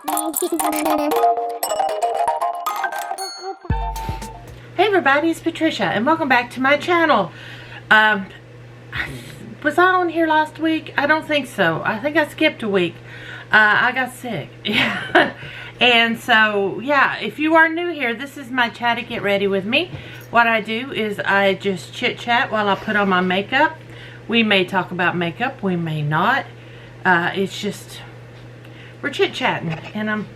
Hey everybody, it's Patricia and welcome back to my channel. Was I on here last week? I don't think so. I think I skipped a week. I got sick. And so, yeah, if you are new here, this is my Chatty Get Ready With Me. What I do is I just chit chat while I put on my makeup. We may talk about makeup, we may not. It's just, we're chit chatting. And I'm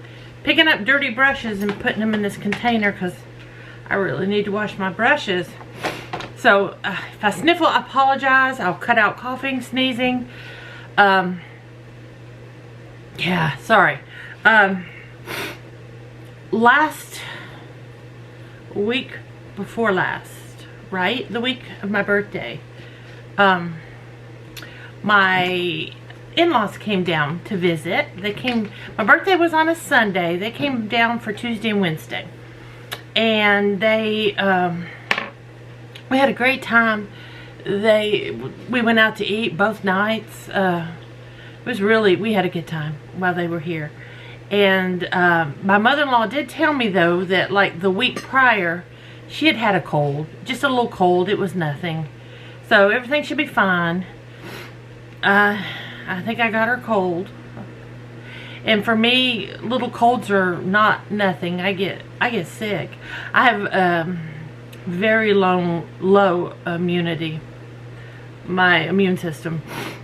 picking up dirty brushes and putting them in this container because I really need to wash my brushes. So if I sniffle, I apologize. I'll cut out coughing, sneezing. Yeah, sorry. Last week before last, right? The week of my birthday, my in-laws came down to visit. They came, my birthday was on a Sunday. They came down for Tuesday and Wednesday. And they, we had a great time. We went out to eat both nights. It was really, we had a good time while they were here. And my mother-in-law did tell me though that like the week prior, she had had a cold, just a little cold. It was nothing. So everything should be fine. I think I got her cold. And for me, little colds are not nothing. I get sick. I have very low immunity. My immune system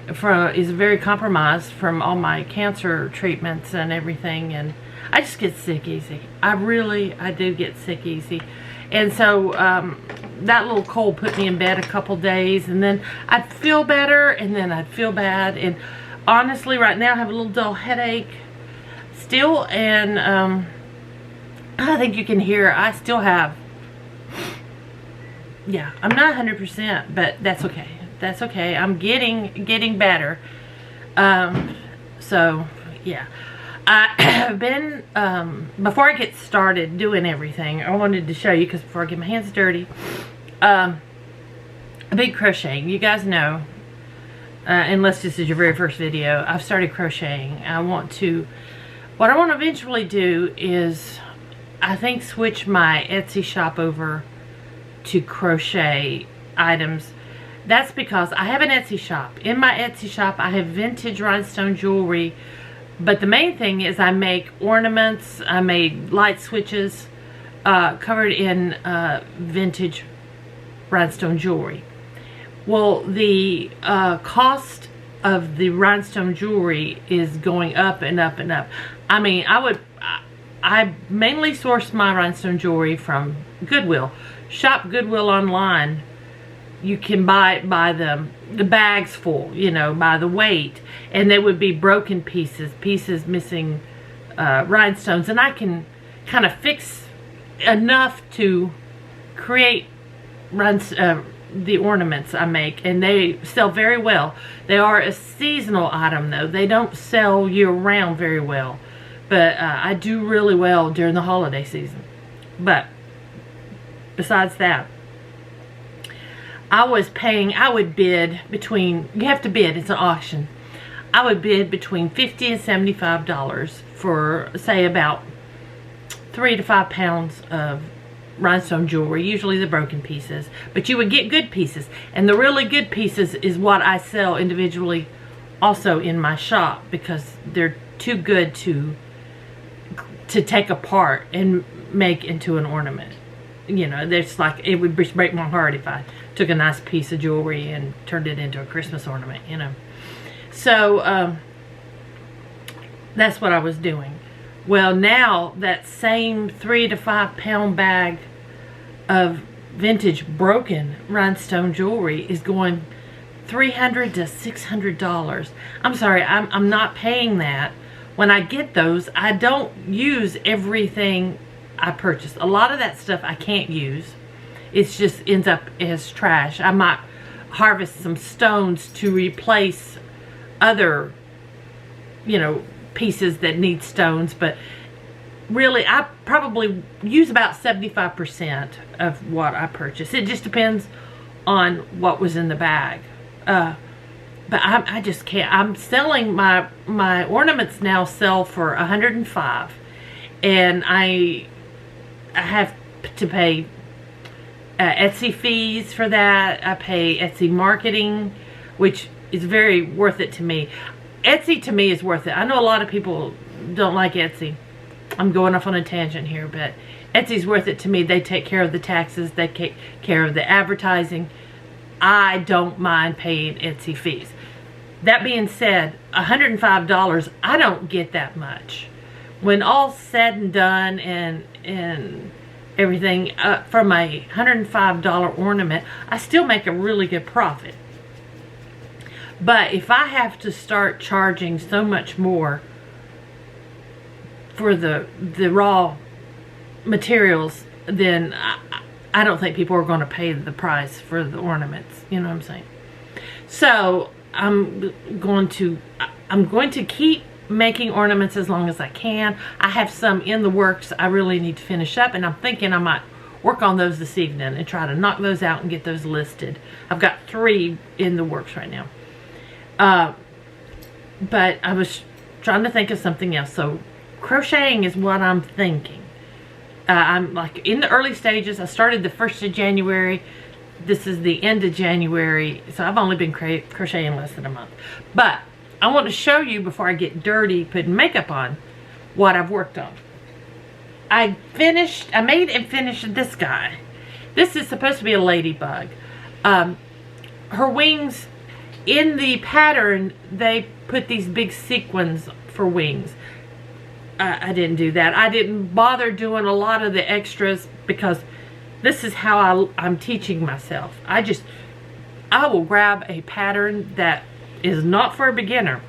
is very compromised from all my cancer treatments and everything, and I just get sick easy. I do get sick easy. And so that little cold put me in bed a couple days, and then I'd feel better, and then I'd feel bad. And honestly, right now I have a little dull headache still, and I think you can hear I still have, yeah, I'm not 100%, but that's okay. That's okay. I'm getting better. So yeah, I've been before I get started doing everything, I wanted to show you, because before I get my hands dirty, a big crocheting. You guys know, unless this is your very first video, I've started crocheting. What I want to eventually do is, I think, switch my Etsy shop over to crochet items. That's because I have an Etsy shop. In my Etsy shop, I have vintage rhinestone jewelry. But the main thing is I make ornaments. I made light switches covered in vintage rhinestone jewelry. Well, the cost of the rhinestone jewelry is going up and up and up. I mean, I mainly source my rhinestone jewelry from Goodwill. Shop Goodwill online. You can buy the bags full, you know, by the weight, and they would be broken pieces missing rhinestones, and I can kind of fix enough to create the ornaments I make, and they sell very well. They are a seasonal item though. They don't sell year round very well, but I do really well during the holiday season. But besides that, I would bid between, you have to bid, it's an auction. I would bid between $50 and $75 for, say, about 3 to 5 pounds of rhinestone jewelry, usually the broken pieces. But you would get good pieces, and the really good pieces is what I sell individually also in my shop, because they're too good to take apart and make into an ornament. You know, there's like, it would break my heart if I took a nice piece of jewelry and turned it into a Christmas ornament, you know. So that's what I was doing. Well, now that same 3 to 5 pound bag of vintage broken rhinestone jewelry is going $300 to $600. I'm sorry, I'm not paying that. When I get those, I don't use everything I purchase. A lot of that stuff I can't use. It just ends up as trash. I might harvest some stones to replace other, you know, pieces that need stones, but really I probably use about 75% of what I purchase. It just depends on what was in the bag. But I just can't. I'm selling my ornaments now sell for $105, and I have to pay Etsy fees for that. I pay Etsy marketing, which is very worth it to me. Etsy to me is worth it. I know a lot of people don't like Etsy. I'm going off on a tangent here, but Etsy's worth it to me. They take care of the taxes. They take care of the advertising. I don't mind paying Etsy fees. That being said, $105, I don't get that much. When all's said and done and everything, from a $105 ornament, I still make a really good profit. But if I have to start charging so much more for the raw materials, then I don't think people are going to pay the price for the ornaments. You know what I'm saying? So I'm going to keep making ornaments as long as I can. I have some in the works I really need to finish up, and I'm thinking I might work on those this evening and try to knock those out and get those listed. I've got 3 in the works right now. But I was trying to think of something else. So crocheting is what I'm thinking. I'm like in the early stages. I started the 1st of January. This is the end of January, so I've only been crocheting less than a month. But I want to show you, before I get dirty putting makeup on, what I've worked on. I made and finished this guy. This is supposed to be a ladybug. Her wings, in the pattern, they put these big sequins for wings. I didn't do that. I didn't bother doing a lot of the extras because this is how I'm teaching myself. I will grab a pattern that is not for a beginner.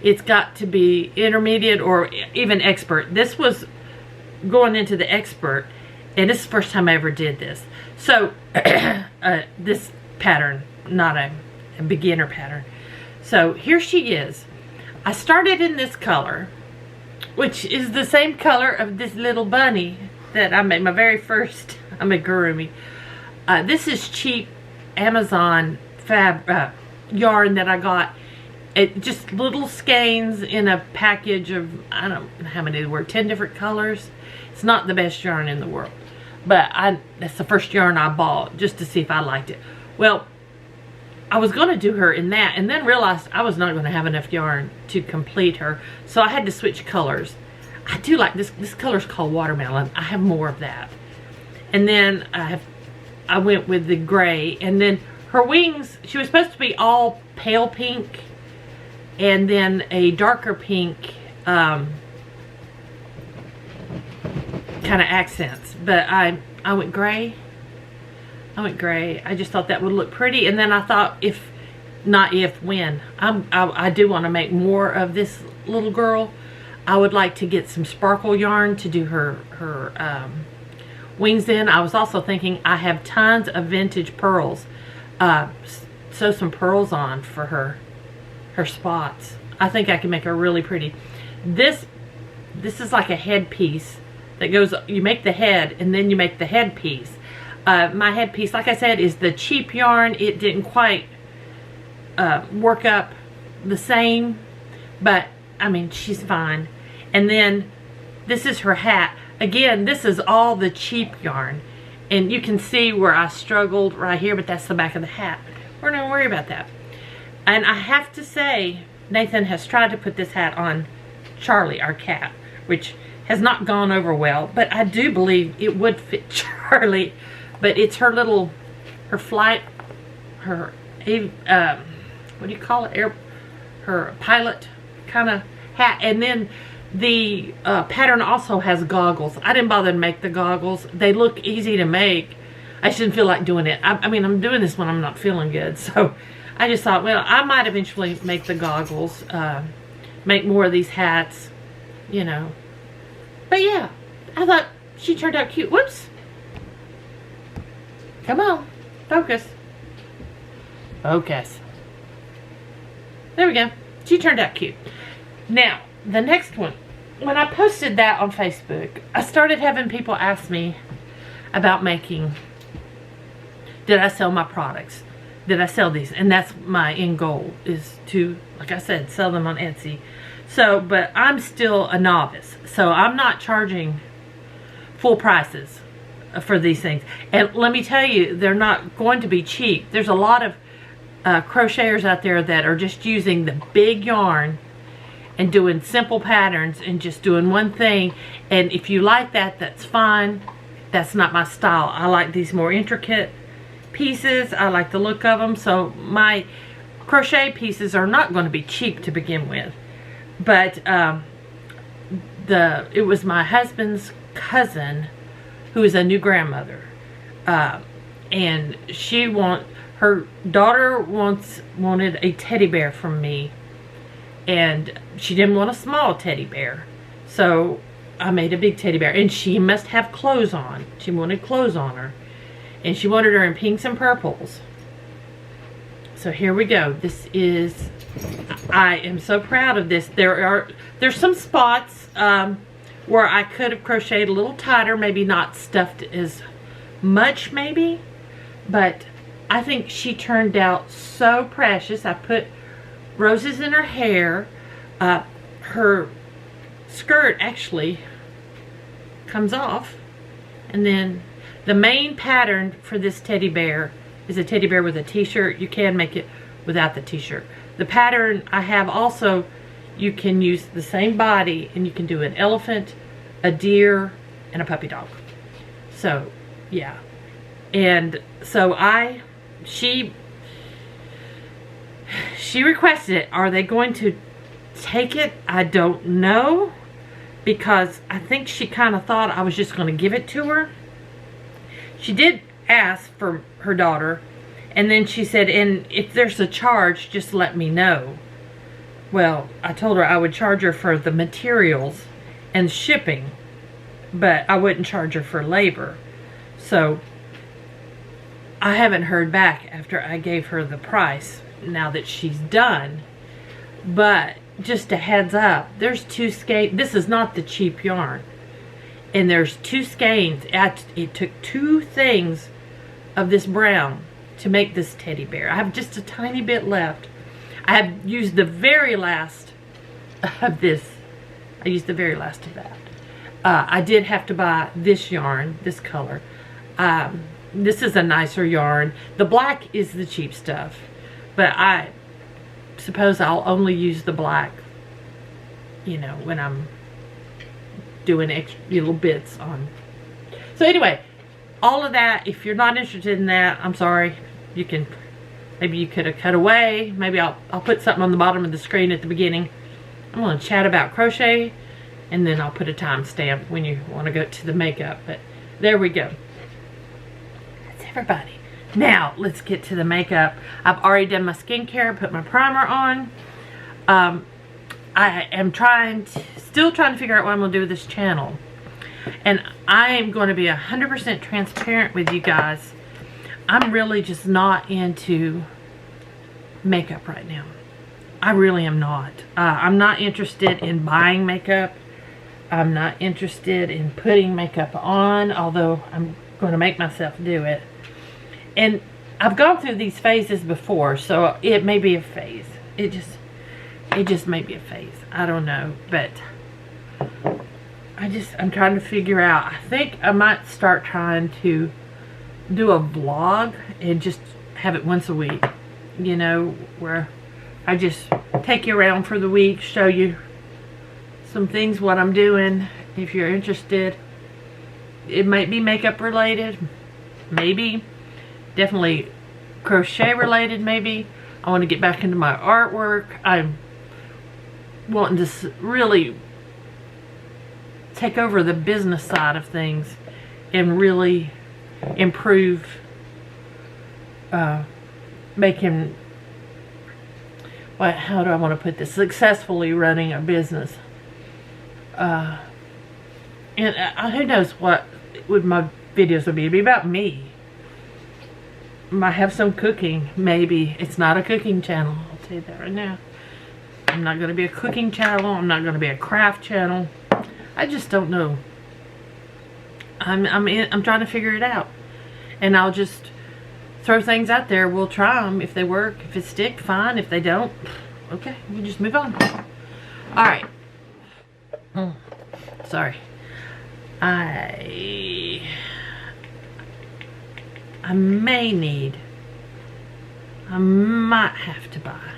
It's got to be intermediate or even expert. This was going into the expert, and this is the first time I ever did this. So this pattern, not a beginner pattern. So here she is. I started in this color, which is the same color of this little bunny that I made my very first amigurumi. This is cheap Amazon yarn that I got. It just little skeins in a package of, I don't know how many there were, 10 different colors. It's not the best yarn in the world, but that's the first yarn I bought just to see if I liked it. Well, I was going to do her in that, and then realized I was not going to have enough yarn to complete her, so I had to switch colors. I do like this. This color is called watermelon. I have more of that. And then I went with the gray, and then her wings, she was supposed to be all pale pink and then a darker pink kind of accents, but I went gray. I just thought that would look pretty, and then I thought when I do want to make more of this little girl, I would like to get some sparkle yarn to do her wings in. I was also thinking I have tons of vintage pearls. Sew some pearls on for her spots. I think I can make her really pretty. This is like a headpiece that goes, you make the head and then you make the headpiece. My headpiece, like I said, is the cheap yarn. It didn't quite work up the same, but I mean, she's fine. And then this is her hat. Again, this is all the cheap yarn, and you can see where I struggled right here, but that's the back of the hat. We're not gonna worry about that. And I have to say, Nathan has tried to put this hat on Charlie, our cat, which has not gone over well, but I do believe it would fit Charlie. But it's her little, her flight, her, what do you call it? Her pilot kind of hat. And then the pattern also has goggles. I didn't bother to make the goggles. They look easy to make. I just didn't feel like doing it. I mean, I'm doing this when I'm not feeling good. So I just thought, well, I might eventually make the goggles, make more of these hats, you know. But yeah, I thought she turned out cute. Whoops. Come on, focus. Focus. There we go. She turned out cute. Now, the next one. When I posted that on Facebook, I started having people ask me about making, did I sell my products? that I sell these, and that's my end goal, is to, like I said, sell them on Etsy. So, but I'm still a novice, so I'm not charging full prices for these things. And let me tell you, they're not going to be cheap. There's a lot of crocheters out there that are just using the big yarn and doing simple patterns and just doing one thing. And if you like that, that's fine. That's not my style. I like these more intricate pieces. I like the look of them. So my crochet pieces are not going to be cheap to begin with. But it was my husband's cousin who is a new grandmother, and her daughter wanted a teddy bear from me, and she didn't want a small teddy bear, so I made a big teddy bear. And she must have clothes on. She wanted clothes on her, and she wanted her in pinks and purples. So here we go. This is, I am so proud of this. There's some spots where I could have crocheted a little tighter, maybe not stuffed as much maybe, but I think she turned out so precious. I put roses in her hair. Her skirt actually comes off, and then the main pattern for this teddy bear is a teddy bear with a t-shirt. You can make it without the t-shirt. The pattern I have also, you can use the same body and you can do an elephant, a deer, and a puppy dog. So yeah, and so she requested it. Are they going to take it? I don't know, because I think she kind of thought I was just going to give it to her. She did ask for her daughter, and then she said, and if there's a charge, just let me know. Well, I told her I would charge her for the materials and shipping, but I wouldn't charge her for labor. So I haven't heard back after I gave her the price now that she's done. But just a heads up, there's two skeins. This is not the cheap yarn, and there's two skeins. It took two things of this brown to make this teddy bear. I have just a tiny bit left. I have used the very last of this. I used the very last of that. I did have to buy this yarn, this color. This is a nicer yarn. The black is the cheap stuff, but I suppose I'll only use the black, you know, when I'm doing extra little bits on. So anyway, all of that, if you're not interested in that, I'm sorry. You can, maybe you could have cut away. Maybe I'll put something on the bottom of the screen at the beginning. I'm going to chat about crochet, and then I'll put a timestamp when you want to go to the makeup. But there we go. That's everybody. Now, let's get to the makeup. I've already done my skincare, put my primer on. I am still trying to figure out what I'm going to do with this channel. And I am going to be 100% transparent with you guys. I'm really just not into makeup right now. I really am not. I'm not interested in buying makeup. I'm not interested in putting makeup on, although I'm going to make myself do it. And I've gone through these phases before, so it may be a phase. It just may be a phase. I don't know, but I'm trying to figure out. I think I might start trying to do a vlog and just have it once a week, you know, where I just take you around for the week, show you some things, what I'm doing. If you're interested, it might be makeup related, maybe definitely crochet related. Maybe I want to get back into my artwork. I'm wanting to really take over the business side of things and really improve making, how do I want to put this, successfully running a business. And who knows what would my videos would be. It'd be about me. Might have some cooking, maybe. It's not a cooking channel, I'll tell you that right now. I'm not going to be a cooking channel. I'm not going to be a craft channel. I just don't know. I'm trying to figure it out. And I'll just throw things out there. We'll try them. If they work, if it stick, fine. If they don't, okay, we just move on. All right. Sorry. I might have to buy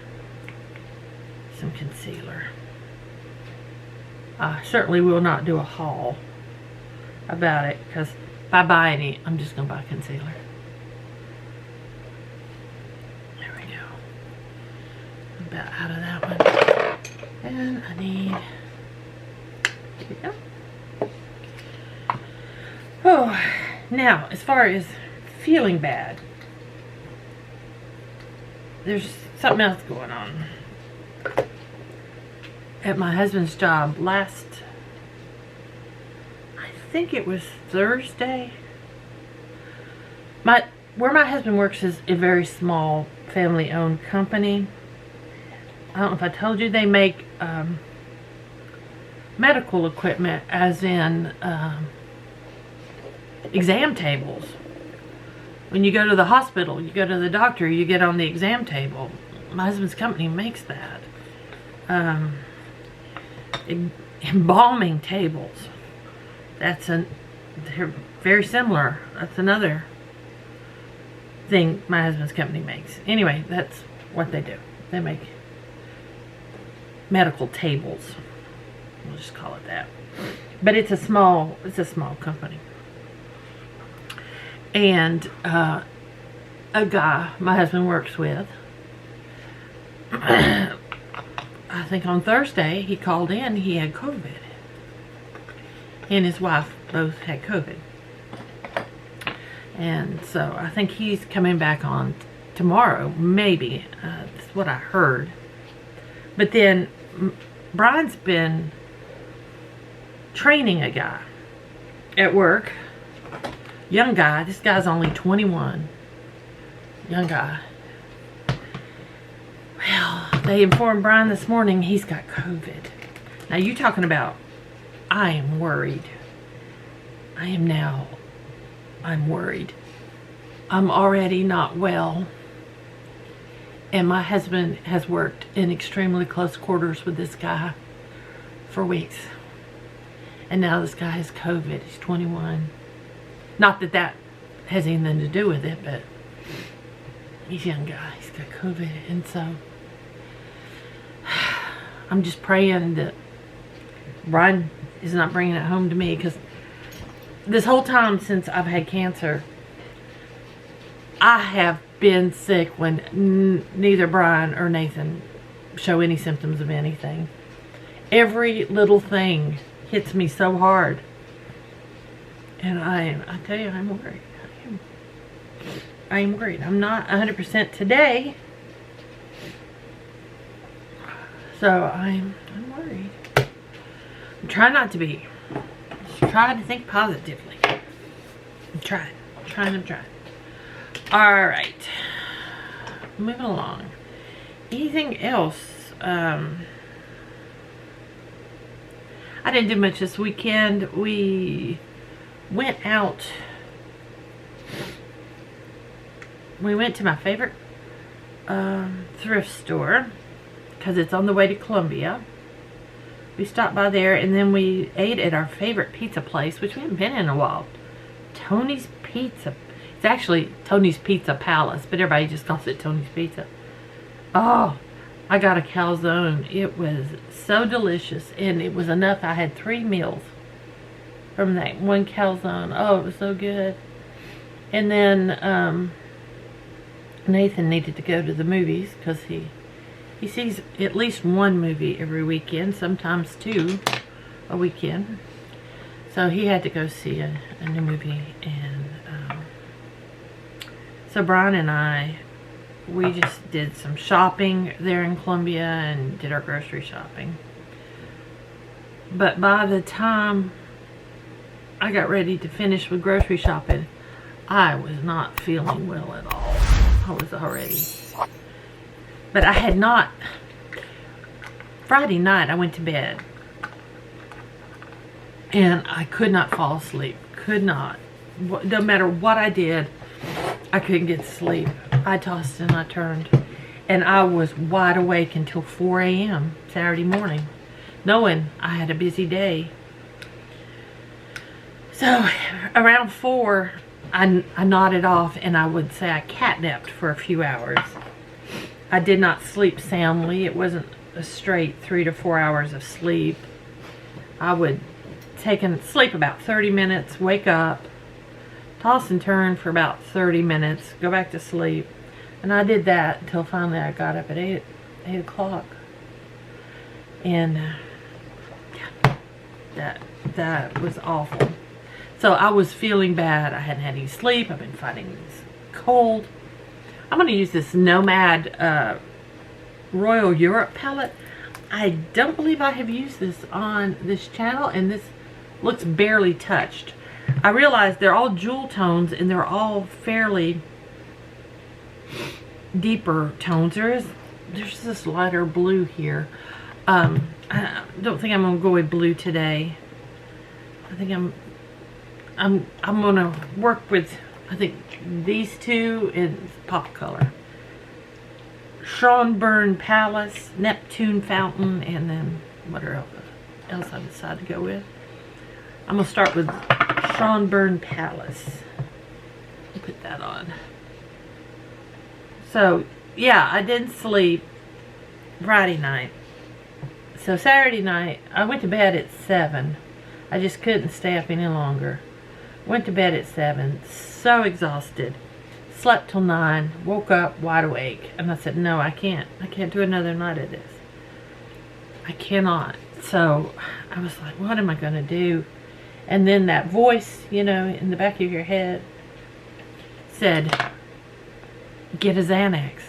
some concealer. I certainly will not do a haul about it, because if I buy any, I'm just going to buy concealer. There we go. I'm about out of that one. And I need... Here we go. Oh, now, as far as feeling bad, there's something else going on. At my husband's job I think it was Thursday. Where my husband works is a very small family-owned company. I don't know if I told you, they make medical equipment, as in exam tables. When you go to the hospital, you go to the doctor, you get on the exam table. My husband's company makes that. Embalming tables. They're very similar. That's another thing my husband's company makes. Anyway, that's what they do. They make medical tables. We'll just call it that. But it's a small company. And a guy my husband works with, I think on Thursday, he called in, he had COVID. He and his wife both had COVID. And so I think he's coming back on tomorrow, maybe. That's what I heard. But then Brian's been training a guy at work. Young guy. This guy's only 21. Young guy. Well, they informed Brian this morning he's got COVID. Now, you talking about, I am worried. I'm worried. I'm already not well. And my husband has worked in extremely close quarters with this guy for weeks. And now this guy has COVID. He's 21. Not that that has anything to do with it, but he's a young guy. He's got COVID. And so I'm just praying that Brian is not bringing it home to me, because this whole time since I've had cancer, I have been sick when neither Brian or Nathan show any symptoms of anything. Every little thing hits me so hard. And I tell you, I'm worried. I am worried. I'm not 100% today. So I'm worried. I'm trying not to be. Just try to think positively. I'm trying. Alright. Moving along. Anything else? I didn't do much this weekend. We went out. We went to my favorite thrift store, because it's on the way to Columbia. We stopped by there, and then we ate at our favorite pizza place, which we haven't been in a while. Tony's Pizza. It's actually Tony's Pizza Palace, but everybody just calls it Tony's Pizza. Oh, I got a calzone. It was so delicious, and it was enough. I had 3 meals from that one calzone. Oh, it was so good. And then Nathan needed to go to the movies, because he sees at least one movie every weekend, sometimes 2 a weekend. So he had to go see a new movie. And so Brian and we just did some shopping there in Columbia and did our grocery shopping. But by the time I got ready to finish with grocery shopping, I was not feeling well at all. I was already. But I had not. Friday night I went to bed. And I could not fall asleep. Could not. No matter what I did, I couldn't get to sleep. I tossed and I turned. And I was wide awake until 4 a.m. Saturday morning, knowing I had a busy day. So around 4, I nodded off, and I would say I catnapped for a few hours. I did not sleep soundly. It wasn't a straight 3 to 4 hours of sleep. I would sleep about 30 minutes, wake up, toss and turn for about 30 minutes, go back to sleep. And I did that until finally I got up at 8 o'clock. And yeah, that was awful. So I was feeling bad. I hadn't had any sleep. I've been fighting this cold. I'm going to use this Nomad Royal Europe palette. I don't believe I have used this on this channel, and this looks barely touched. I realize they're all jewel tones, and they're all fairly deeper tones. There's this lighter blue here. I don't think I'm going to go with blue today. I think I'm going to work with, I think, these two in pop color. Schönbrunn Palace, Neptune Fountain, and then whatever else I decide to go with. I'm going to start with Schönbrunn Palace. I'll put that on. So, yeah, I didn't sleep Friday night. So Saturday night, I went to bed at 7. I just couldn't stay up any longer. Went to bed at 7, so exhausted. Slept till 9, woke up wide awake, and I said, no, I can't do another night of this. I cannot. So I was like, what am I going to do? And then that voice, you know, in the back of your head said, get a Xanax.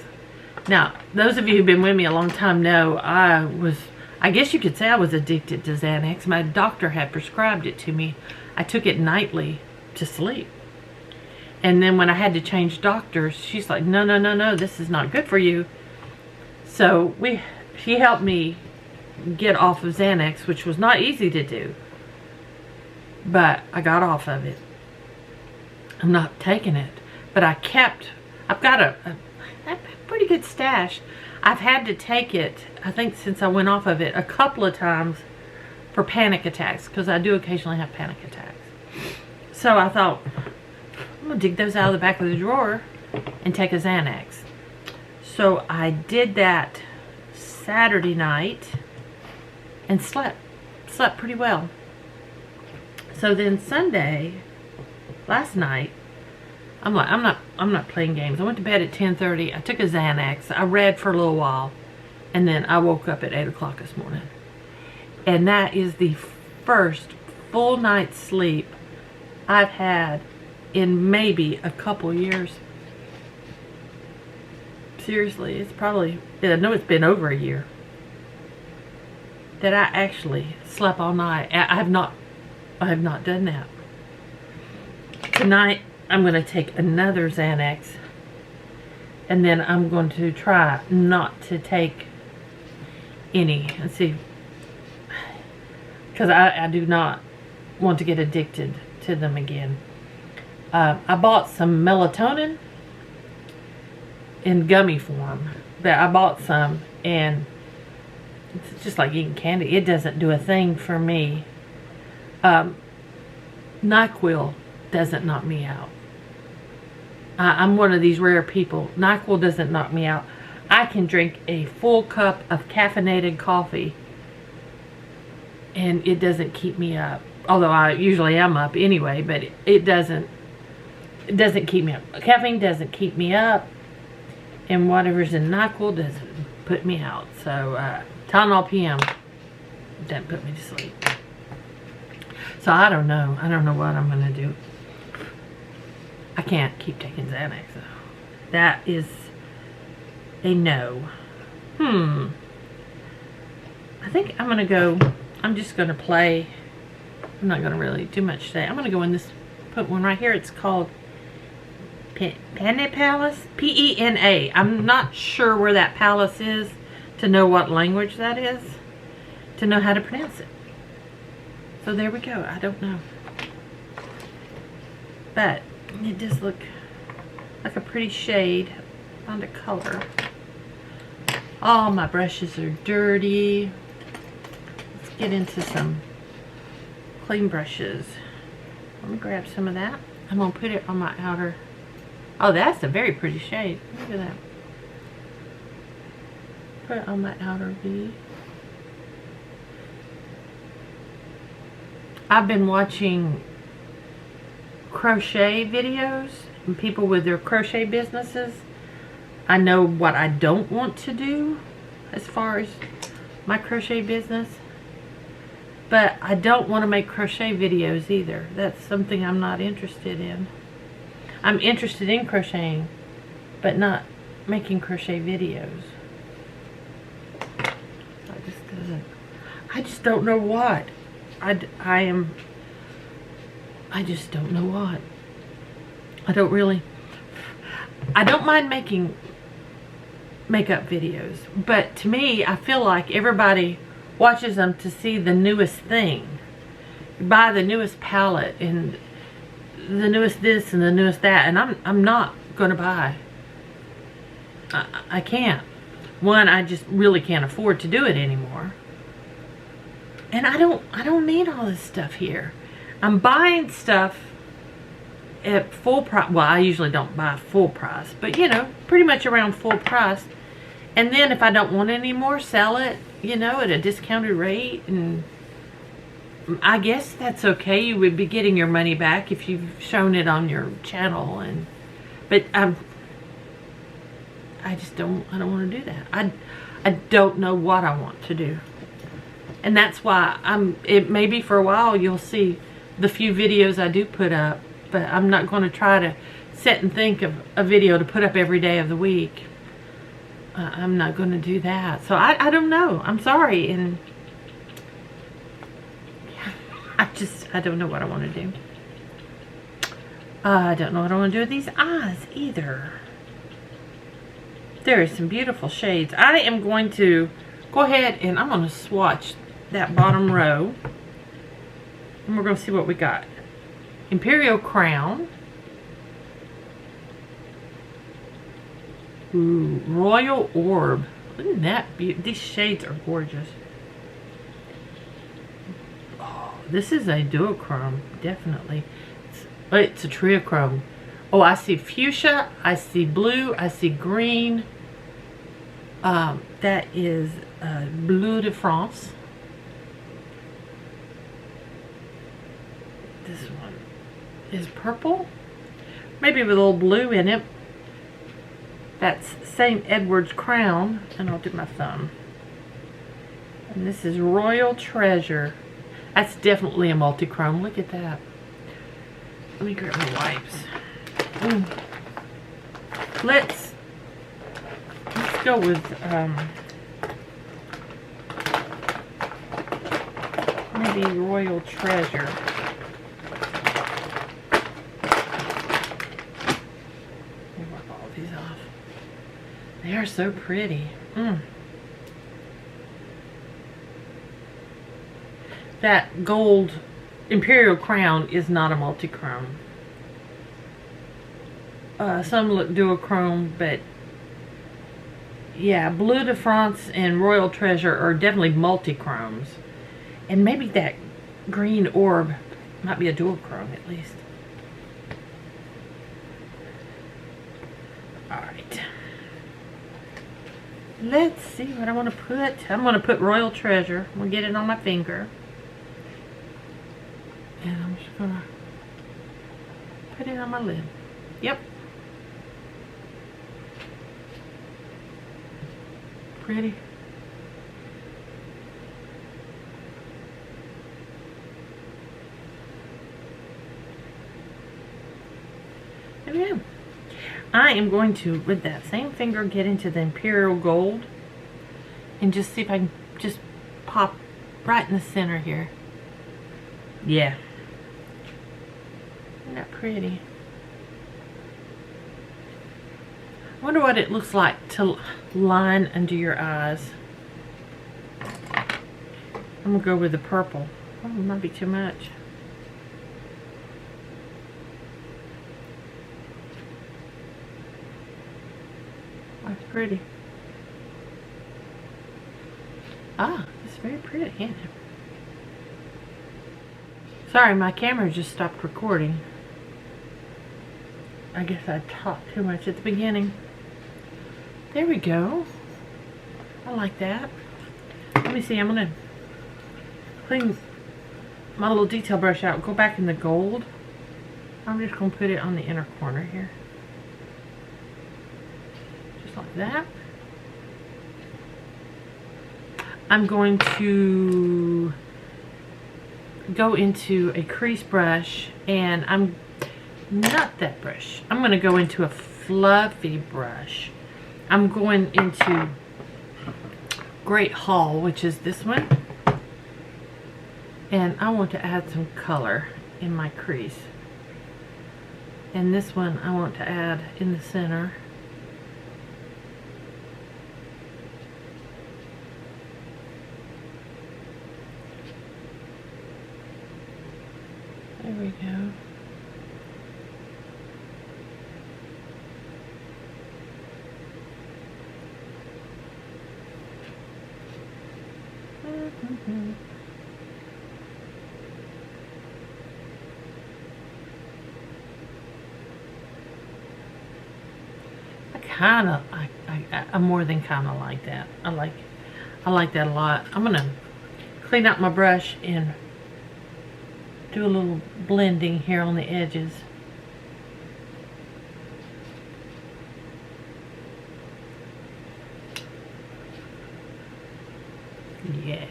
Now, those of you who've been with me a long time know I guess you could say I was addicted to Xanax. My doctor had prescribed it to me. I took it nightly to sleep. And then when I had to change doctors, she's like, no, this is not good for you. So she helped me get off of Xanax, which was not easy to do. But I got off of it. I'm not taking it. But I've got a pretty good stash. I've had to take it, I think since I went off of it, a couple of times for panic attacks, because I do occasionally have panic attacks. So I thought, I'm going to dig those out of the back of the drawer and take a Xanax. So I did that Saturday night and slept pretty well. So then Sunday, last night, I'm like, I'm not playing games. I went to bed at 10:30. I took a Xanax. I read for a little while, and then I woke up at 8 o'clock this morning. And that is the first full night's sleep I've had in maybe a couple years. Seriously, it's probably, I know it's been over a year that I actually slept all night. I have not done that. Tonight, I'm going to take another Xanax, and then I'm going to try not to take any. Let's see, because I do not want to get addicted to them again. I bought some melatonin in gummy form. But I bought some, and it's just like eating candy. It doesn't do a thing for me. NyQuil doesn't knock me out. I'm one of these rare people. NyQuil doesn't knock me out. I can drink a full cup of caffeinated coffee and it doesn't keep me up. Although I usually am up anyway, but it doesn't keep me up. Caffeine doesn't keep me up, and whatever's in NyQuil doesn't put me out. So Tylenol PM doesn't put me to sleep. So I don't know. I don't know what I'm going to do. I can't keep taking Xanax though. That is a no. I think I'm going to go, I'm just going to play. I'm not going to really do much today. I'm going to go in this, put one right here. It's called Pena Palace? P-E-N-A. I'm not sure where that palace is to know what language that is, to know how to pronounce it. So there we go. I don't know. But it does look like a pretty shade. Found a color. All my brushes are dirty. Let's get into some clean brushes. Let me grab some of that. I'm going to put it on my outer. Oh, that's a very pretty shade. Look at that. Put it on my outer V. I've been watching crochet videos and people with their crochet businesses. I know what I don't want to do as far as my crochet business, but I don't want to make crochet videos either. That's something I'm not interested in. I'm interested in crocheting, but not making crochet videos. I just don't know what. I just don't know what. I don't mind making makeup videos, but to me, I feel like everybody watches them to see the newest thing. You buy the newest palette and the newest this and the newest that, and I'm not gonna buy. I can't. One, I just really can't afford to do it anymore. And I don't need all this stuff here. I'm buying stuff at full price. Well, I usually don't buy full price, but you know, pretty much around full price. And then if I don't want it anymore, sell it, you know, at a discounted rate. And I guess that's okay. You would be getting your money back if you've shown it on your channel. But I don't want to do that. I don't know what I want to do. And that's why it maybe for a while you'll see the few videos I do put up, but I'm not going to try to sit and think of a video to put up every day of the week. I'm not going to do that. So I don't know. I'm sorry. And yeah, I don't know what I want to do. I don't know what I want to do with these eyes either. There are some beautiful shades. I am going to go ahead and I'm going to swatch that bottom row. And we're going to see what we got. Imperial Crown. Ooh, Royal Orb. Isn't that beautiful? These shades are gorgeous. Oh, this is a duochrome, definitely. It's a triochrome. Oh, I see fuchsia, I see blue, I see green. That is Bleu de France. This one is purple, maybe with a little blue in it. That's St. Edward's Crown, and I'll do my thumb. And this is Royal Treasure. That's definitely a multi-chrome. Look at that. Let me grab my wipes. Ooh. Let's go with maybe Royal Treasure. Let me wipe all these off. They are so pretty. That gold Imperial Crown is not a multi-chrome. Some look duochrome, but yeah, Bleu de France and Royal Treasure are definitely multi-chromes. And maybe that green orb might be a duochrome at least. Alright. Let's see what I want to put. I'm going to put Royal Treasure. I'm going to get it on my finger. And I'm just going to put it on my lid. Yep. Pretty. There we go. I am going to, with that same finger, get into the Imperial Gold and just see if I can just pop right in the center here. Yeah. Isn't that pretty? I wonder what it looks like to line under your eyes. I'm going to go with the purple. Oh, it might be too much. pretty. Ah, it's very pretty, isn't it? Sorry, my camera just stopped recording. I guess I talked too much at the beginning. There we go. I like that. Let me see, I'm gonna clean my little detail brush out. Go back in the gold. I'm just gonna put it on the inner corner here. Just like that. I'm going to go into a crease brush, and I'm not that brush. I'm going to go into a fluffy brush. I'm going into Great Hall, which is this one, and I want to add some color in my crease. And this one I want to add in the center. There we go. I more than kind of like that. I like that a lot. I'm gonna clean out my brush and do a little blending here on the edges. Yeah.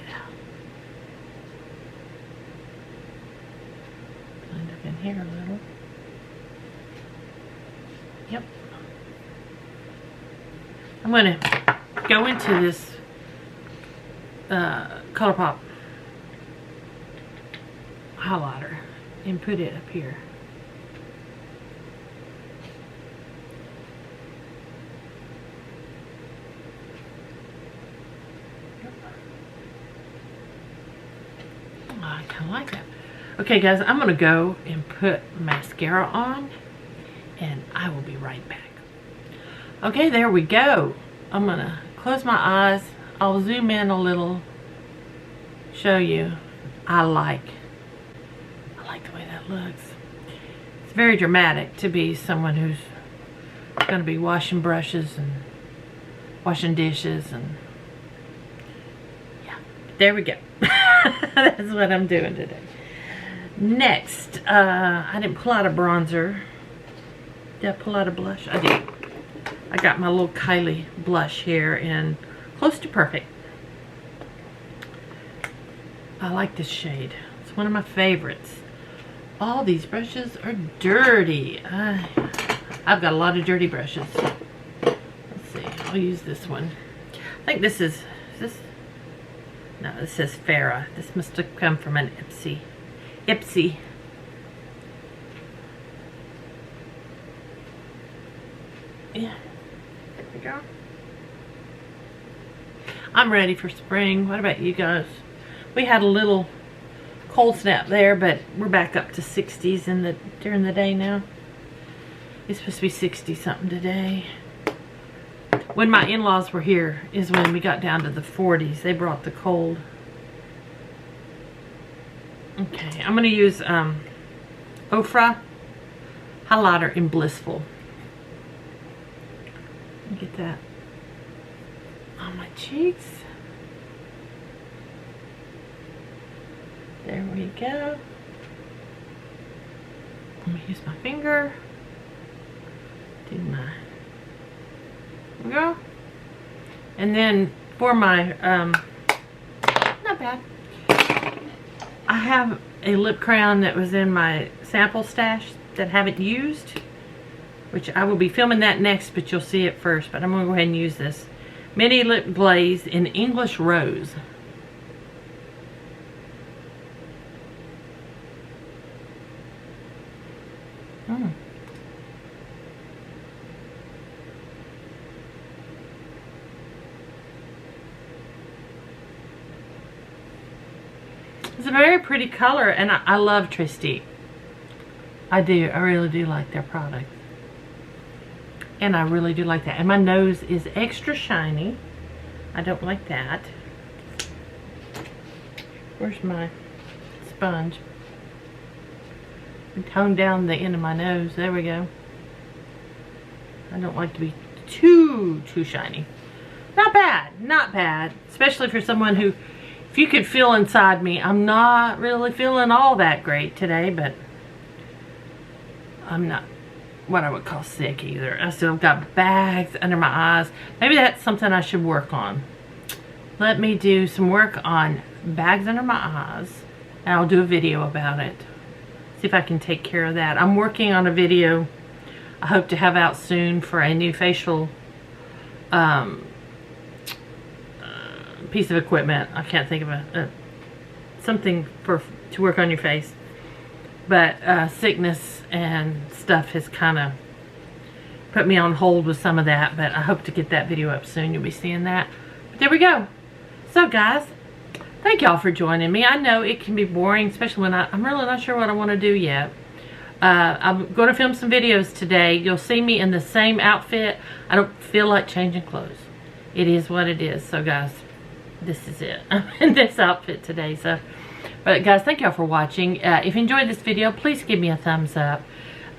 Blend up in here a little. Yep. I'm going to go into this ColourPop highlighter and put it up here. Oh, I kind of like that. Okay guys, I'm going to go and put mascara on, and I will be right back. Okay, there we go. I'm going to close my eyes. I'll zoom in a little, show you. I like the way that looks. It's very dramatic to be someone who's going to be washing brushes and washing dishes, and yeah, there we go. That's what I'm doing today. Next, I didn't pull out a bronzer. Did I pull out a blush? I did. I got my little Kylie blush here in Close to Perfect. I like this shade. It's one of my favorites. All these brushes are dirty. I've got a lot of dirty brushes. Let's see. I'll use this one. I think this is this? No, this says Farrah. This must have come from an Ipsy. Yeah. There we go. I'm ready for spring. What about you guys? We had a little cold snap there, but we're back up to 60s during the day now. It's supposed to be 60 something today. When my in-laws were here is when we got down to the 40s. They brought the cold. Okay, I'm going to use Ofra highlighter in Blissful. Get that on my cheeks. There we go. I'm going to use my finger. Do my, there we go. And then for my, not bad. I have a lip crayon that was in my sample stash that I haven't used, which I will be filming that next, but you'll see it first. But I'm going to go ahead and use this Mini Lip Glaze in English Rose. It's a very pretty color, and I love Trestique. I do. I really do like their product. And I really do like that. And my nose is extra shiny. I don't like that. Where's my sponge? Tone down the end of my nose. There we go. I don't like to be too shiny. Not bad. Not bad. Especially for someone who, if you could feel inside me, I'm not really feeling all that great today, but I'm not what I would call sick either. I still got bags under my eyes. Maybe that's something I should work on. Let me do some work on bags under my eyes, and I'll do a video about it. See if I can take care of that. I'm working on a video I hope to have out soon for a new facial piece of equipment. I can't think of something to work on your face. But sickness and stuff has kind of put me on hold with some of that, but I hope to get that video up soon. You'll be seeing that. But there we go. So guys, thank y'all for joining me. I know it can be boring, especially when I'm really not sure what I want to do yet. I'm going to film some videos today. You'll see me in the same outfit. I don't feel like changing clothes. It is what it is. So guys, this is it. I'm in this outfit today. So, but guys, thank y'all for watching. If you enjoyed this video, please give me a thumbs up.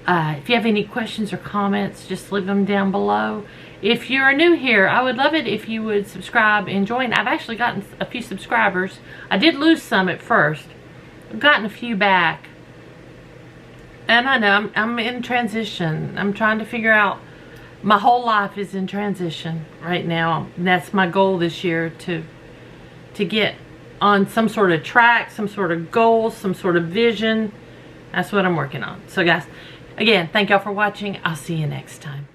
If you have any questions or comments, just leave them down below. If you're new here, I would love it if you would subscribe and join. I've actually gotten a few subscribers. I did lose some at first. I've gotten a few back. And I know I'm in transition. I'm trying to figure out, my whole life is in transition right now. And that's my goal this year, to get on some sort of track, some sort of goal, some sort of vision. That's what I'm working on. So guys, again, thank y'all for watching. I'll see you next time.